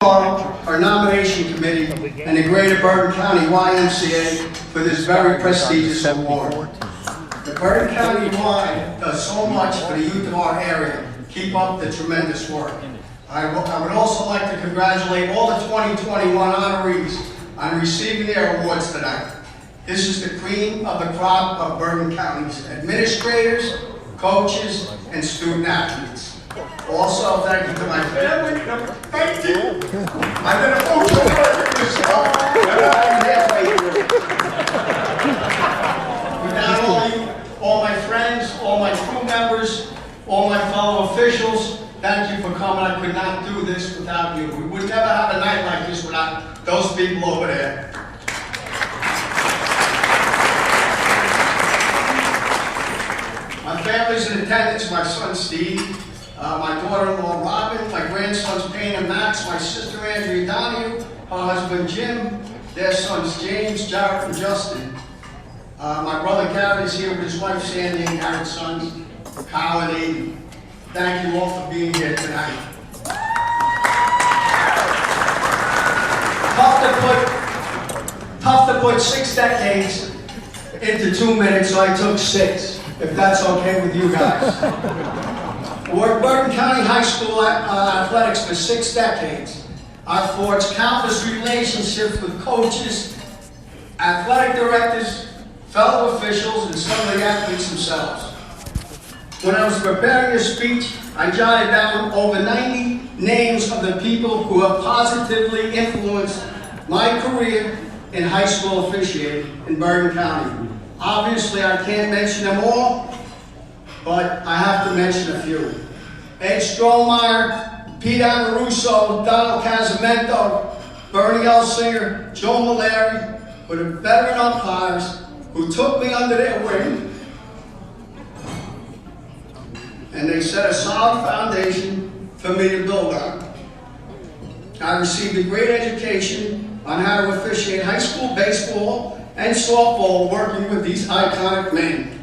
Our nomination committee and the Greater Bergen County YMCA for this very prestigious award. The Bergen County Y does so much for the youth of our area. Keep up the tremendous work. I would also like to congratulate all the 2021 honorees on receiving their awards tonight. This is the cream of the crop of Bergen County's administrators, coaches, and student athletes. Also, thank you to my family. Thank you. I've been a social worker myself, and I'm halfway through. Without all my friends, all my crew members, all my fellow officials, thank you for coming. I could not do this without you. We would never have a night like this without those people over there. My family's in attendance. My son Steve, my daughter-in-law Robin, my grandsons Payne and Max, my sister Andrea Donahue, her husband Jim, their sons James, Jarrett, and Justin. My brother Gary is here with his wife Sandy and Garrett's sons, Kyle and Amy. Thank you all for being here tonight. Tough to put 6 decades into 2 minutes, so I took 6, if that's okay with you guys. I worked Bergen County High School athletics for 6 decades. I forged countless relationships with coaches, athletic directors, fellow officials, and some of the athletes themselves. When I was preparing this speech, I jotted down over 90 names of the people who have positively influenced my career in high school officiating in Bergen County. Obviously, I can't mention them all, but I have to mention a few. Ed Strohmeyer, Pete Amoruso, Donald Casamento, Bernie Elsinger, Joe Malari were the veteran umpires who took me under their wing, and they set a solid foundation for me to build on. I received a great education on how to officiate high school baseball and softball working with these iconic men.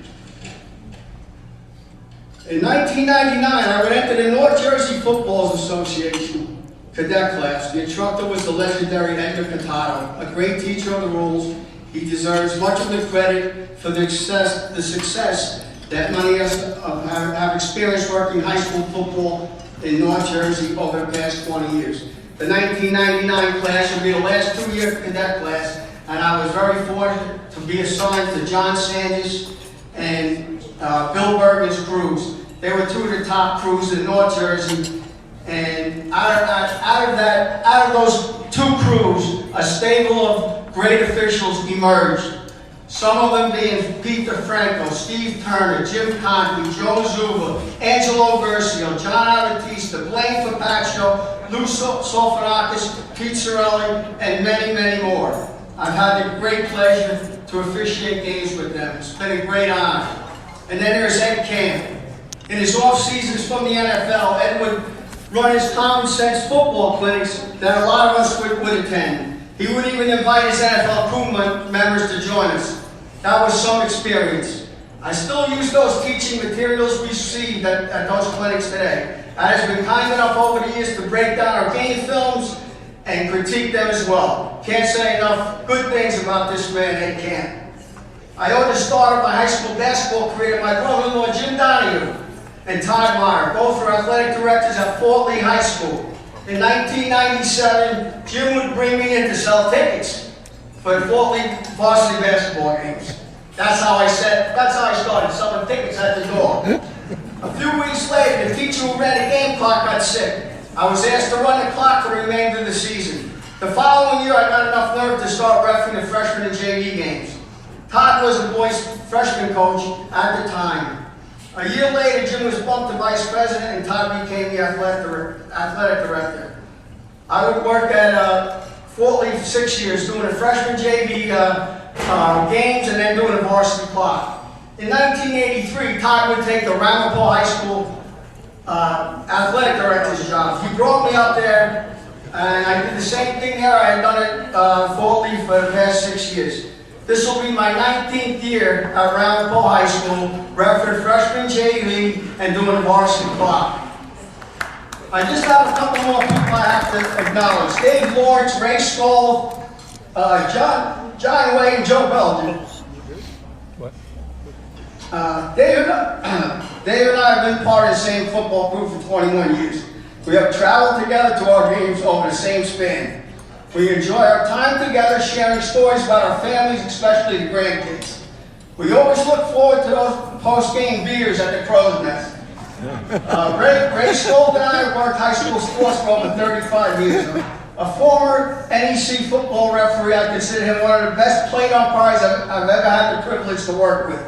In 1999, I would enter the North Jersey Football Association cadet class. The instructor was the legendary Edgar Catato, a great teacher of the rules. He deserves much of the credit for the success that many of us have experienced working high school football in North Jersey over the past 20 years. The 1999 class will be the last 2-year cadet class, and I was very fortunate to be assigned to John Sanders and Bill Bergen's crews. They were 2 of the top crews in North Jersey, and out of those 2 crews, a stable of great officials emerged. Some of them being Pete DeFranco, Steve Turner, Jim Conte, Joe Zuba, Angelo Versio, John Abatista, Blaine Fapaccio, Lou Solfanakis, Pete Cirelli, and many, many more. I've had the great pleasure to officiate games with them. It's been a great honor. And then there's Ed Camp. In his off seasons from the NFL, Ed would run his common sense football clinics that a lot of us would attend. He would even invite his NFL crew members to join us. That was some experience. I still use those teaching materials we received at those clinics today. I has been kind enough over the years to break down our game films and critique them as well. Can't say enough good things about this man, Ed Camp. I owe the start of my high school basketball career to my brother-in-law Jim Donahue and Todd Meyer. Both were athletic directors at Fort Lee High School. In 1997, Jim would bring me in to sell tickets for the Fort Lee varsity basketball games. That's how I started selling tickets at the door. A few weeks later, the teacher who ran the game clock got sick. I was asked to run the clock for the remainder of the season. The following year, I got enough nerve to start reffing the freshman and JV games. Todd was the boys' freshman coach at the time. A year later, Jim was bumped to vice president and Todd became the athletic director. I would work at Fort Lee for 6 years doing the freshman JV games and then doing the varsity clock. In 1983, Todd would take the Ramapo High School athletic director's job. He brought me up there and I did the same thing there. I had done it at Fort Lee for the past 6 years. This will be my 19th year at Ramapo High School, refereed freshman JV, and doing a varsity clock. I just have a couple more people I have to acknowledge. Dave Lawrence, Ray Stoll, John Way, and Joe Belgian. What? Dave and I have been part of the same football group for 21 years. We have traveled together to our games over the same span. We enjoy our time together, sharing stories about our families, especially the grandkids. We always look forward to those post-game beers at the Crow's Nest. Ray Stoll and I worked high school sports for over 35 years. A former NEC football referee, I consider him one of the best plate umpires I've ever had the privilege to work with.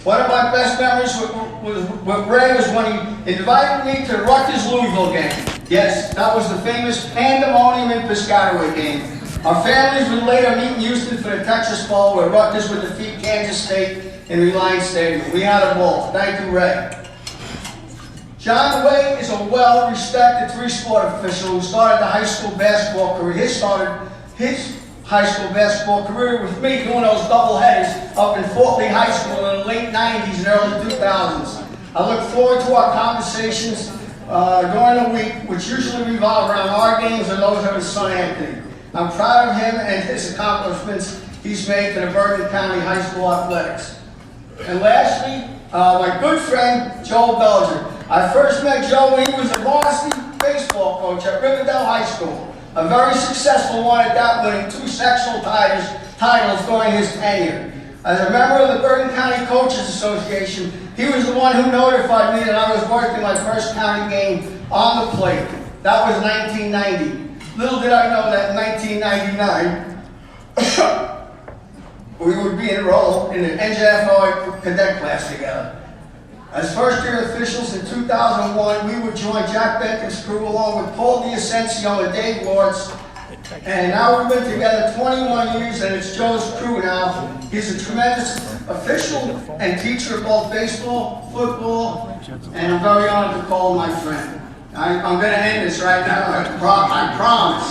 One of my best memories with Ray was when he invited me to the Rutgers-Louisville game. Yes, that was the famous Pandemonium in Piscataway game. Our families would later meet in Houston for the Texas Bowl, where Rutgers would defeat Kansas State in Reliance Stadium. We had a ball. Thank you, Ray. John Way is a well-respected three-sport official who started the high school basketball career. He started his high school basketball career with me doing those doubleheaders up in Fort Lee High School in the late 90s and early 2000s. I look forward to our conversations during the week, which usually revolve around our games and those of his son Anthony. I'm proud of him and his accomplishments he's made to the Bergen County High School athletics. And lastly, my good friend Joe Belgian. I first met Joe when he was a varsity baseball coach at Riverdale High School. A very successful one at that, winning 2 sectional titles during his tenure. As a member of the Bergen County Coaches Association, he was the one who notified me that I was working my first county game on the plate. That was 1990. Little did I know that in 1999, we would be enrolled in the NJFO cadet class together. As first-year officials in 2001, we would join Jack Benton's crew along with Paul D'Ascencio and Dave Lawrence. And now we've been together 21 years, and it's Joe's crew now. He's a tremendous official and teacher of both baseball, football, and I'm very honored to call him my friend. I'm going to end this right now, I promise.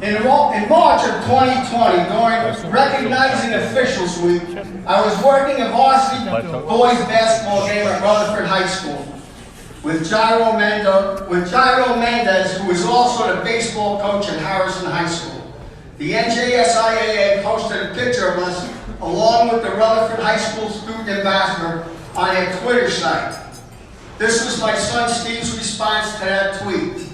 In March of 2020, during Recognizing Officials Week, I was working a varsity boys basketball game at Rutherford High School with Jairo Mendez, who is also the baseball coach at Harrison High School. The NJSIAA posted a picture of us along with the Rutherford High School student ambassador on their Twitter site. This was my son Steve's response to that tweet.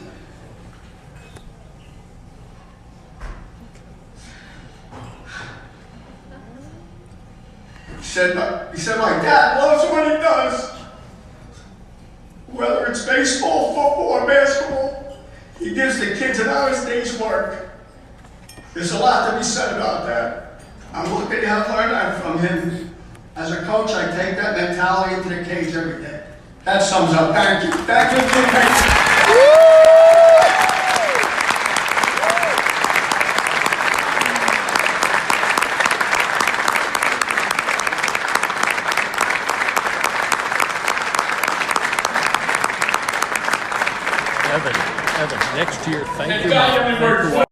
He said, my dad loves what he does. Whether it's baseball, football, or basketball, he gives the kids an honest day's work. There's a lot to be said about that. I'm lucky to have learned that from him. As a coach, I take that mentality into the cage every day. That sums up. Thank you. Thank you. Evan, next year, thank you.